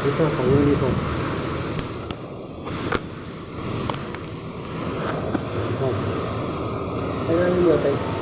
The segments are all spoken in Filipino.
Ito, panghuli ko. Kailan niyo tayo?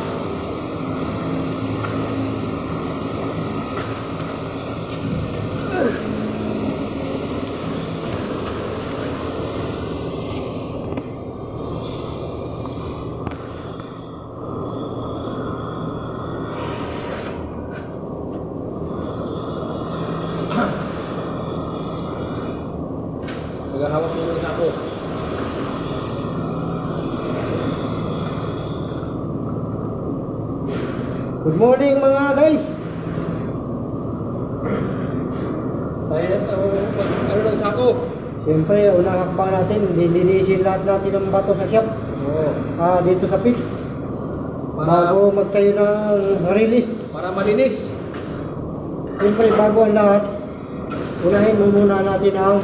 Naghahawak mo yung sako. Good morning mga guys. Tayo ano ng sako? Siyempre, unang hakbang natin, lilinisin lahat natin ng bato sa shop. Oo. Dito sa pit. Bago magtayo ng release. Para malinis. Siyempre, bago ang lahat, unahin muna natin ang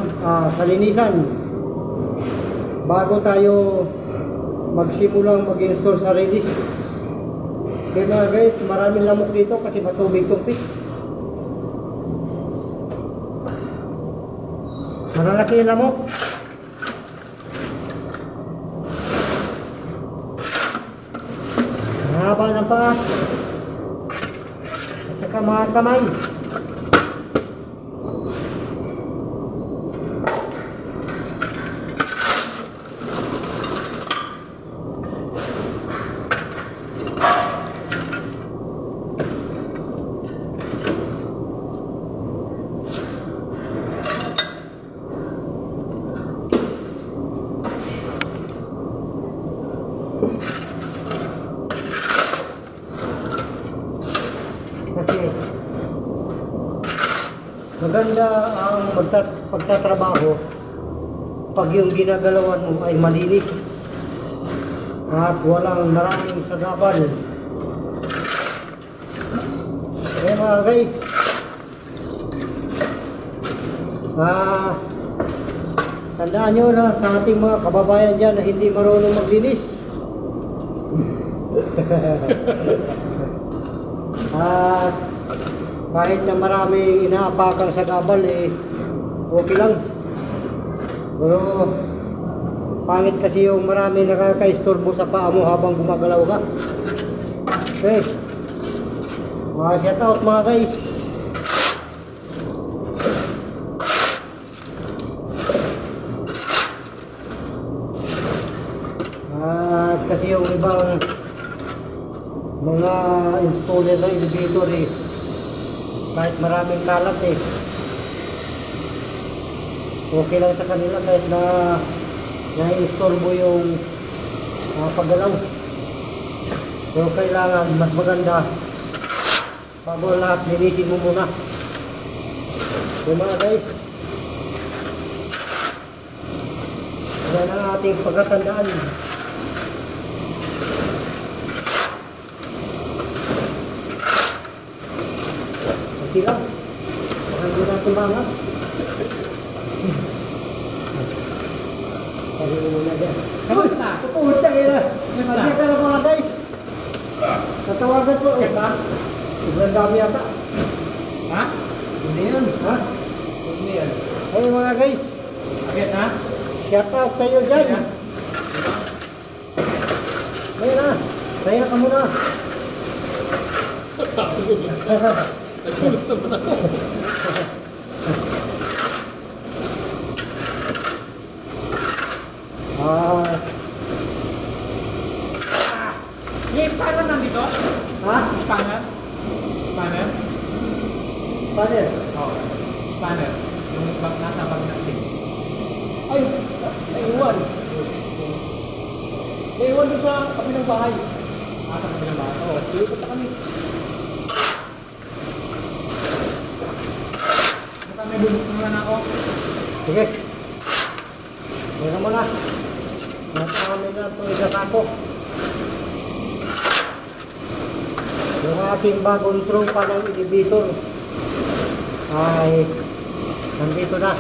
kalinisan. Bago tayo magsimulang mag-install sa release. Kaya mga guys, maraming lamok dito kasi matubig tong pit. Malalaki yung lamok. Mahaba na pa. At saka mga kamay. Kasi maganda ang pagtatrabaho pag yung ginagalawan mo ay malinis at walang maraming sagabal. Kaya mga guys, tandaan nyo na sa ating mga kababayan dyan na hindi marunong maglinis. At kahit na maraming inaapakang sagabal okay lang. Pero pangit kasi yung marami nakakaistorbo sa paa mo habang gumagalaw ka. Okay, shout out mga guys. At kasi yung ibang mga installer ng elevator kahit maraming kalat okay lang sa kanila kahit na na-install mo yung paggalaw. Pero kailangan mas maganda bago lahat linisin mo muna. So mga guys, yan ang ating pagkatandaan. Sila, baka hindi natin mangat. Sabi mo muna dyan. Kamusta? Pupunta tayo na. Masya ka na mga guys. Natawagan po. Sobrang dami yata. Ha? Hindi yun. Ha? Hindi yan. Ayun mga guys. Agad ha? Shout out sa iyo dyan. Ayun na. Tayo ka muna. Nagulot naman ako. Yung spanner nandito? Ha? Spanner? Spanner? Paano? Oo. Spanner. Yung nasa bag natin. Ay! Naiwan! Naiwan doon sa kabilang bahay. Sa kabilang bahay? Oo. Iikot na kami. May bubuk naman ako. Sige. Meron mo na. Nasa kami na ito isasako. Yung ating bagong tropa ng elevator ay nandito na.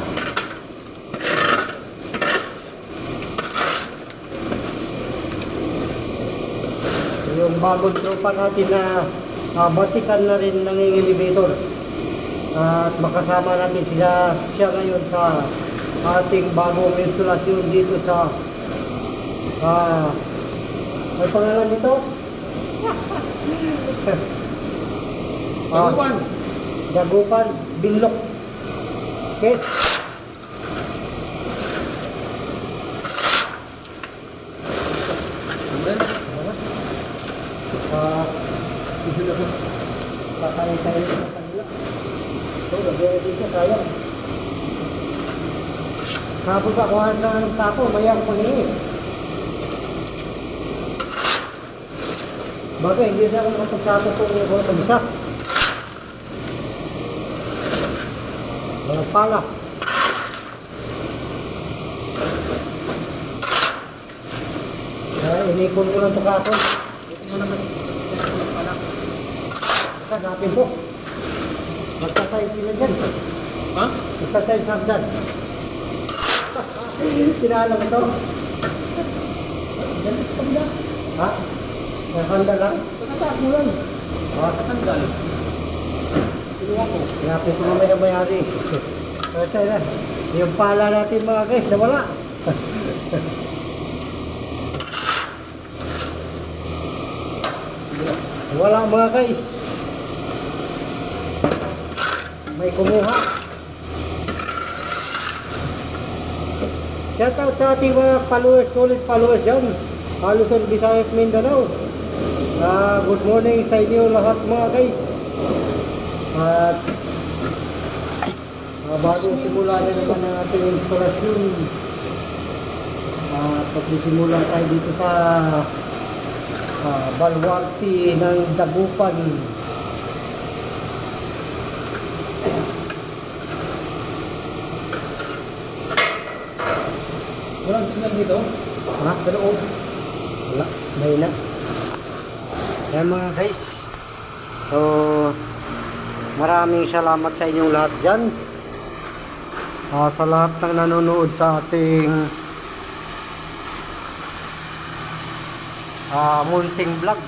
Yung bagong tropa natin na batikan na rin ng elevator. At makasama natin siya ngayon sa ating bagong instalasyon dito sa may pangalan dito? Dagupan. Dagupan, Binlok. Okay. Kakain tayo sa kanila. So, lagyan dito tayo. Kapag kakuha na ng tapo, mayang panghingi. Bagay, hindi na ako makapagsato kung mag-isa. Mga pala. Inikon ko lang ito kapon. Tingnan naman. Pala. Hanapin po. Magtatay sila dyan. Ha? Magtatay sa hagdan. Sinala mo ito? Ganit pa bila. Ha? Nakanda lang? Pagkataas mo lang. Ha? Katanggal. Kinuha ko. Hanapin ko mamaya mayari. Patay na. Yung pala natin mga guys, nawala. Wala mga guys. May kumuha. Shout out sa ating mga followers, solid followers dyan. Luzon, Visayas, Mindanao. Good morning sa inyo lahat mga guys. At bago simula na naman ang ating instalasyon. Pagsisimula tayo dito sa Baluarte ng Dagupan. Walang signal dito. Ha? Sa loob? Wala. May na. Yan mga guys. So, maraming salamat sa inyong lahat dyan. Sa lahat ng nanonood sa ating munting vlog.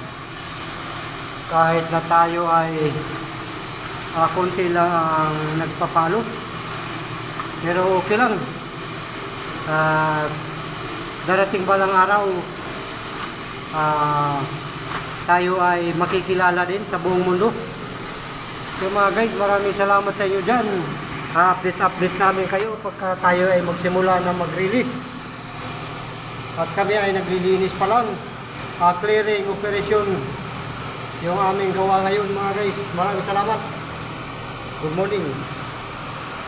Kahit na tayo ay konti lang ang nagpapalo. Pero okay lang. Darating ba ng araw tayo ay makikilala din sa buong mundo. So mga guys, maraming salamat sa inyo dyan. Update namin kayo pagka tayo ay magsimula na mag-release. At kami ay naglilinis pa lang. Clearing operation yung aming gawa ngayon mga guys. Maraming salamat. Good morning.